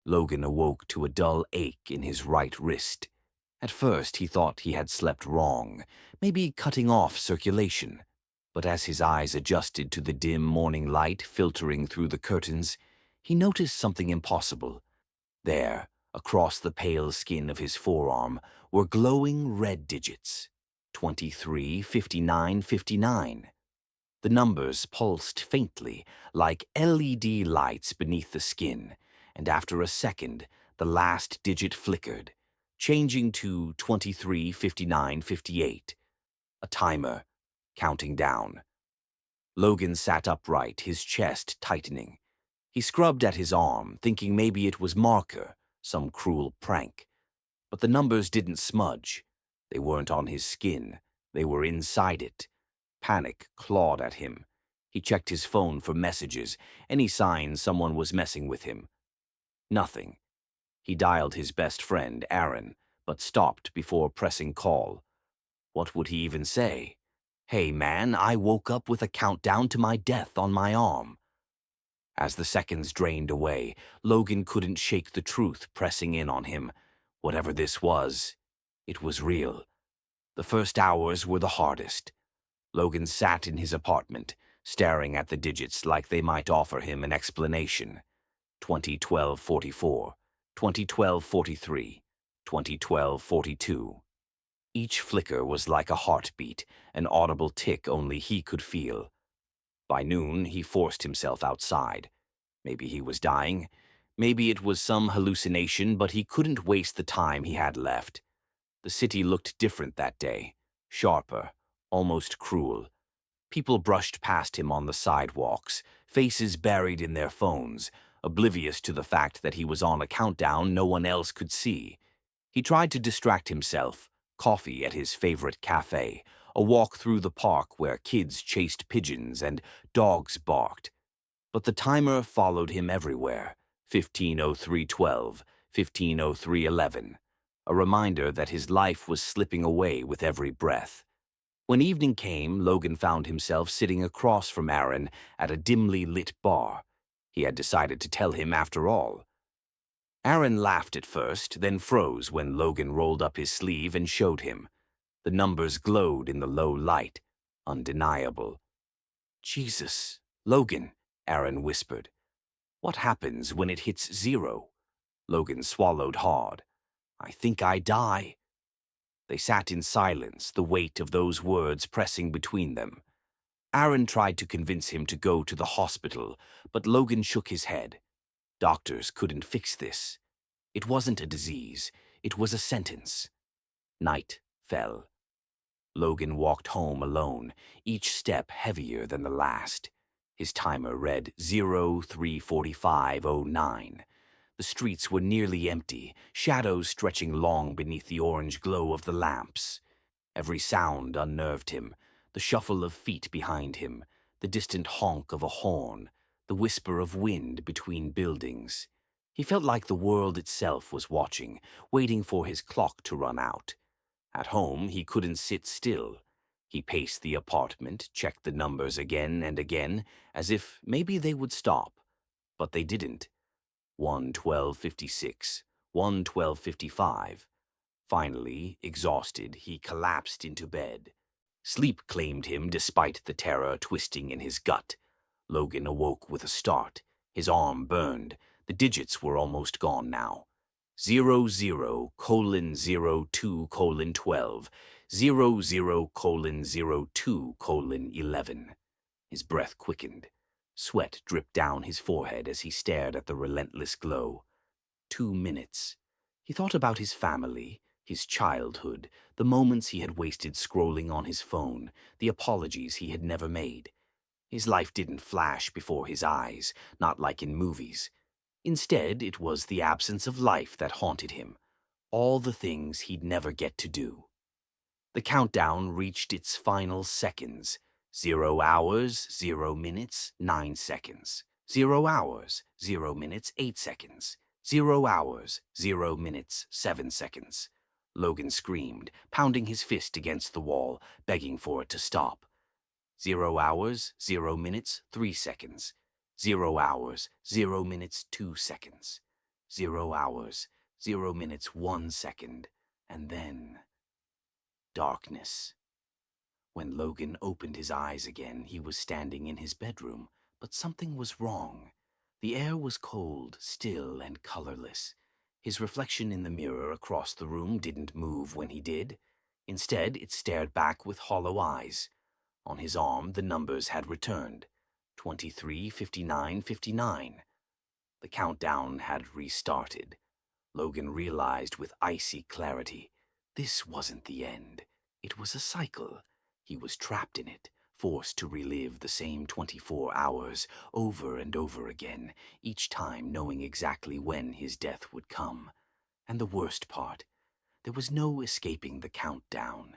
Logan awoke to a dull ache in his right wrist. At first he thought he had slept wrong, maybe cutting off circulation. But as his eyes adjusted to the dim morning light filtering through the curtains, he noticed something impossible. There, across the pale skin of his forearm, were glowing red digits. 23, 59, 59. The numbers pulsed faintly, like LED lights beneath the skin, and after a second, the last digit flickered, changing to 23, 59, 58. A timer, counting down. Logan sat upright, his chest tightening. He scrubbed at his arm, thinking maybe it was marker, some cruel prank. But the numbers didn't smudge. They weren't on his skin. They were inside it. Panic clawed at him. He checked his phone for messages, any sign someone was messing with him. Nothing. He dialed his best friend, Aaron, but stopped before pressing call. What would he even say? "Hey man, I woke up with a countdown to my death on my arm." As the seconds drained away, Logan couldn't shake the truth pressing in on him. Whatever this was, it was real. The first hours were the hardest. Logan sat in his apartment, staring at the digits like they might offer him an explanation. 2012-44, 2012-43, 2012-42. Each flicker was like a heartbeat, an audible tick only he could feel. By noon, he forced himself outside. Maybe he was dying. Maybe it was some hallucination, but he couldn't waste the time he had left. The city looked different that day, sharper, almost cruel. People brushed past him on the sidewalks, faces buried in their phones, oblivious to the fact that he was on a countdown no one else could see. He tried to distract himself, coffee at his favorite cafe, a walk through the park where kids chased pigeons and dogs barked. But the timer followed him everywhere, 15:03:12, 15:03:11, a reminder that his life was slipping away with every breath. When evening came, Logan found himself sitting across from Aaron at a dimly lit bar. He had decided to tell him after all. Aaron laughed at first, then froze when Logan rolled up his sleeve and showed him. The numbers glowed in the low light, undeniable. "Jesus, Logan," Aaron whispered. "What happens when it hits zero?" Logan swallowed hard. "I think I die." They sat in silence, the weight of those words pressing between them. Aaron tried to convince him to go to the hospital, but Logan shook his head. Doctors couldn't fix this. It wasn't a disease. It was a sentence. Night fell. Logan walked home alone, each step heavier than the last. His timer read 03:45:09. The streets were nearly empty, shadows stretching long beneath the orange glow of the lamps. Every sound unnerved him, the shuffle of feet behind him, the distant honk of a horn, the whisper of wind between buildings. He felt like the world itself was watching, waiting for his clock to run out. At home, he couldn't sit still. He paced the apartment, checked the numbers again and again, as if maybe they would stop. But they didn't. 1:12:56, 1:12:55. Finally, exhausted, he collapsed into bed. Sleep claimed him despite the terror twisting in his gut. Logan awoke with a start. His arm burned. The digits were almost gone now. 00:02:12, 00:02:11. His breath quickened. Sweat dripped down his forehead as he stared at the relentless glow. 2 minutes. He thought about his family, his childhood, the moments he had wasted scrolling on his phone, the apologies he had never made. His life didn't flash before his eyes, not like in movies. Instead, it was the absence of life that haunted him, all the things he'd never get to do. The countdown reached its final seconds. 0 hours, 0 minutes, 9 seconds. 0 hours, 0 minutes, 8 seconds. 0 hours, 0 minutes, 7 seconds. Logan screamed, pounding his fist against the wall, begging for it to stop. 0 hours, 0 minutes, 3 seconds. 0 hours, 0 minutes, 2 seconds. 0 hours, 0 minutes, 1 second, and then darkness. When Logan opened his eyes again, he was standing in his bedroom, but something was wrong. The air was cold, still, and colorless. His reflection in the mirror across the room didn't move when he did. Instead, it stared back with hollow eyes. On his arm, the numbers had returned. 23, 59, 59. The countdown had restarted. Logan realized with icy clarity, this wasn't the end. It was a cycle. He was trapped in it, forced to relive the same 24 hours over and over again, each time knowing exactly when his death would come. And the worst part, there was no escaping the countdown.